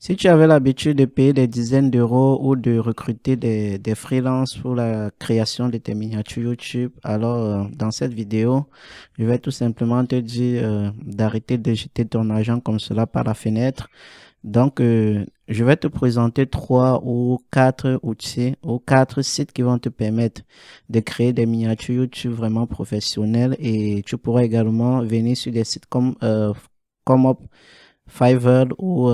Si tu avais l'habitude de payer des dizaines d'euros ou de recruter des freelances pour la création de tes miniatures YouTube, alors dans cette vidéo, je vais tout simplement te dire d'arrêter de jeter ton argent comme cela par la fenêtre. Donc, je vais te présenter trois ou quatre outils ou quatre sites qui vont te permettre de créer des miniatures YouTube vraiment professionnelles et tu pourras également venir sur des sites comme Fiverr ou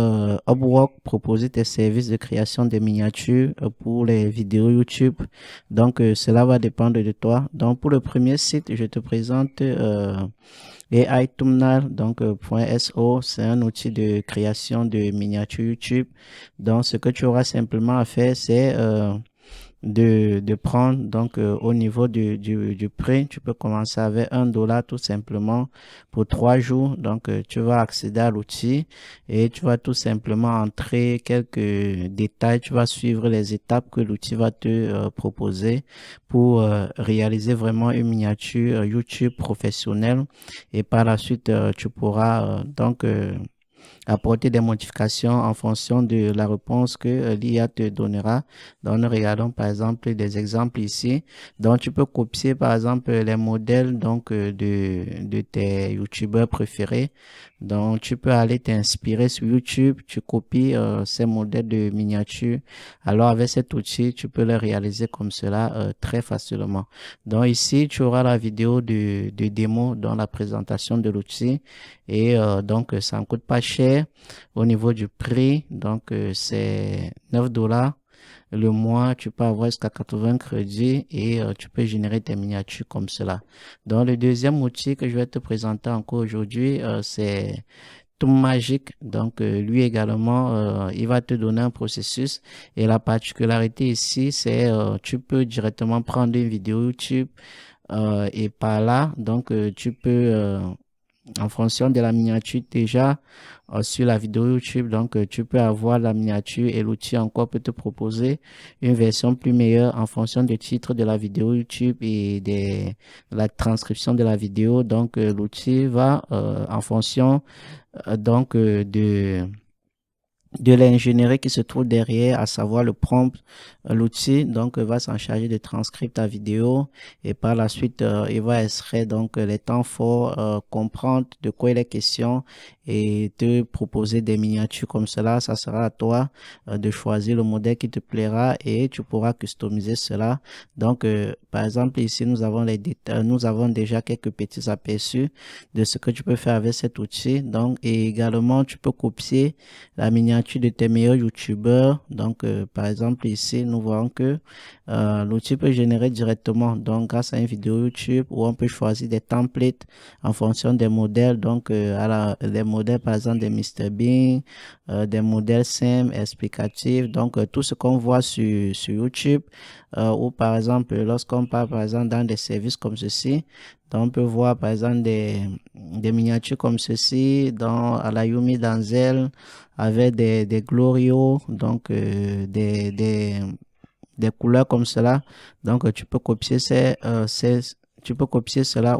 Upwork proposer tes services de création de miniatures pour les vidéos YouTube. Donc, cela va dépendre de toi. Donc, pour le premier site, je te présente AI Thumbnail, donc .so, c'est un outil de création de miniatures YouTube. Donc, ce que tu auras simplement à faire, c'est de prendre donc au niveau du prix, tu peux commencer avec $1 tout simplement pour 3 jours. Donc tu vas accéder à l'outil et tu vas tout simplement entrer quelques détails. Tu vas suivre les étapes que l'outil va te proposer pour réaliser vraiment une miniature YouTube professionnelle. Et par la suite, tu pourras apporter des modifications en fonction de la réponse que l'IA te donnera. Donc, nous regardons par exemple des exemples ici. Donc, tu peux copier par exemple les modèles donc de tes YouTubeurs préférés. Donc, tu peux aller t'inspirer sur YouTube, tu copies ces modèles de miniatures. Alors, avec cet outil, tu peux les réaliser comme cela très facilement. Donc, ici, tu auras la vidéo de démo dans la présentation de l'outil. Et donc, ça ne coûte pas cher au niveau du prix. Donc, c'est $9 le mois. Tu peux avoir jusqu'à 80 crédits et tu peux générer tes miniatures comme cela. Donc, le deuxième outil que je vais te présenter encore aujourd'hui, c'est Toon Magic. Donc, lui également, il va te donner un processus. Et la particularité ici, c'est tu peux directement prendre une vidéo YouTube et par là, donc, tu peux en fonction de la miniature déjà sur la vidéo YouTube. Donc, tu peux avoir la miniature et l'outil encore peut te proposer une version plus meilleure en fonction du titre de la vidéo YouTube et de la transcription de la vidéo. Donc, l'outil va en fonction de l'ingénierie qui se trouve derrière, à savoir le prompt, l'outil donc va s'en charger de transcrire ta vidéo et par la suite il va extraire donc les temps forts, comprendre de quoi il est question et te proposer des miniatures comme cela. Ça sera à toi de choisir le modèle qui te plaira et tu pourras customiser cela. Donc par exemple ici nous avons les détails, nous avons déjà quelques petits aperçus de ce que tu peux faire avec cet outil. Donc et également tu peux copier la miniature de tes meilleurs youtubeurs. Donc, par exemple, ici, nous voyons que l'outil peut générer directement, donc grâce à une vidéo YouTube, où on peut choisir des templates en fonction des modèles. Donc, les modèles, par exemple, des MrBean, des modèles simples, explicatifs. Donc, tout ce qu'on voit sur YouTube, ou par exemple, lorsqu'on parle, par exemple, dans des services comme ceci, donc on peut voir, par exemple, des miniatures comme ceci dans à la Yumi Danzel avec des glorios, donc des couleurs comme cela. Donc, tu peux copier cela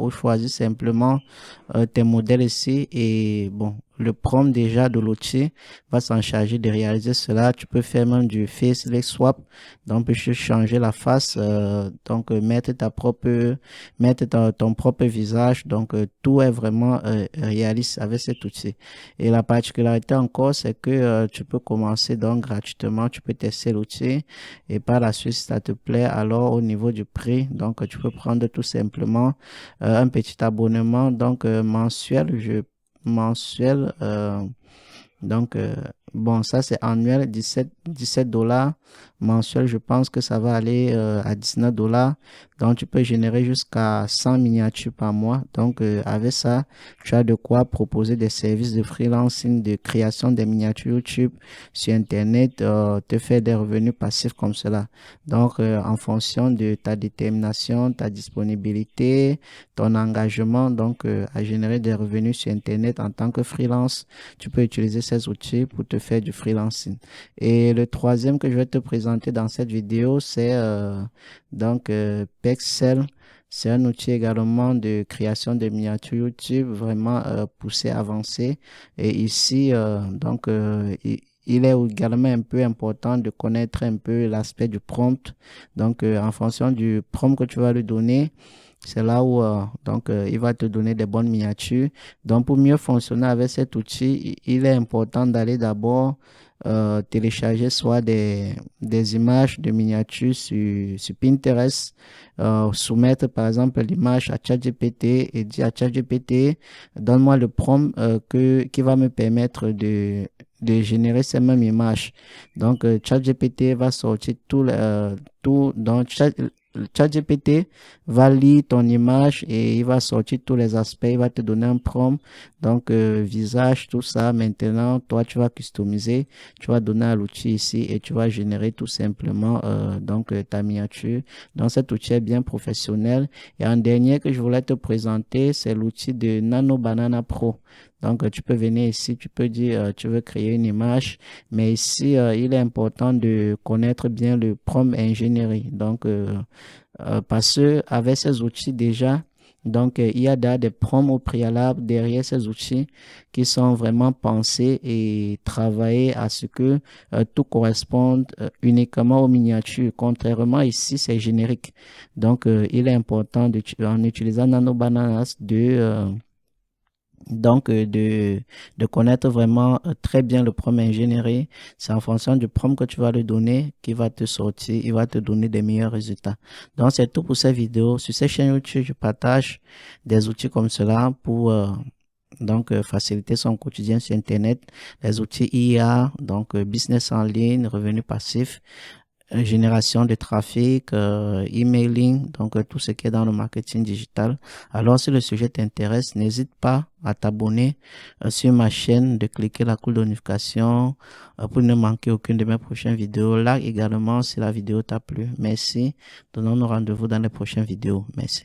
ou choisir simplement tes modèles ici et bon, le prompt déjà de l'outil va s'en charger de réaliser cela. Tu peux faire même du facelift swap. Donc, tu peux changer la face, donc mettre ton propre visage. Donc, tout est vraiment réaliste avec cet outil. Et la particularité encore, c'est que tu peux commencer donc gratuitement. Tu peux tester l'outil et par la suite, si ça te plaît, alors au niveau du prix, donc tu peux prendre tout simplement un petit abonnement donc mensuel. Donc, bon, ça c'est annuel, 17 $. Mensuel, je pense que ça va aller à 19 $. Donc, tu peux générer jusqu'à 100 miniatures par mois. Donc, avec ça, tu as de quoi proposer des services de freelancing, de création des miniatures YouTube sur Internet, te faire des revenus passifs comme cela. Donc, en fonction de ta détermination, ta disponibilité, ton engagement, donc, à générer des revenus sur Internet en tant que freelance, tu peux utiliser ces outils pour te faire du freelancing. Et le troisième que je vais te présenter dans cette vidéo, c'est Pexel. C'est un outil également de création de miniatures YouTube vraiment poussé, avancé. Et ici, il est également un peu important de connaître un peu l'aspect du prompt. Donc, en fonction du prompt que tu vas lui donner, c'est là où il va te donner des bonnes miniatures. Donc, pour mieux fonctionner avec cet outil, il est important d'aller d'abord télécharger soit des images de miniatures sur Pinterest, soumettre par exemple l'image à ChatGPT et dire à ChatGPT, donne-moi le prompt qui va me permettre de générer ces mêmes images. Donc, ChatGPT va sortir tout. Donc, ChatGPT va lire ton image et il va sortir tous les aspects. Il va te donner un prompt. Donc, visage, tout ça. Maintenant, toi, tu vas customiser. Tu vas donner à l'outil ici et tu vas générer tout simplement ta miniature. Donc, cet outil est bien professionnel. Et en dernier que je voulais te présenter, c'est l'outil de Nano Banana Pro. Donc, tu peux venir ici, tu peux dire, tu veux créer une image, mais ici, il est important de connaître bien le prompt ingénierie. Donc, parce que avec ces outils déjà, donc il y a des prompts au préalable derrière ces outils qui sont vraiment pensés et travaillés à ce que tout corresponde uniquement aux miniatures. Contrairement ici, c'est générique. Donc, il est important en utilisant Nano Bananas de connaître vraiment très bien le prompt ingénierie. C'est en fonction du prompt que tu vas lui donner qui va te sortir, il va te donner des meilleurs résultats. Donc, c'est tout pour cette vidéo. Sur cette chaîne YouTube, je partage des outils comme cela pour faciliter son quotidien sur Internet, les outils IA, business en ligne, revenus passifs, génération de trafic, emailing, tout ce qui est dans le marketing digital. Alors, si le sujet t'intéresse, n'hésite pas à t'abonner sur ma chaîne, de cliquer la cloche de notification pour ne manquer aucune de mes prochaines vidéos. Là également si la vidéo t'a plu. Merci. Donnons-nous rendez-vous dans les prochaines vidéos. Merci.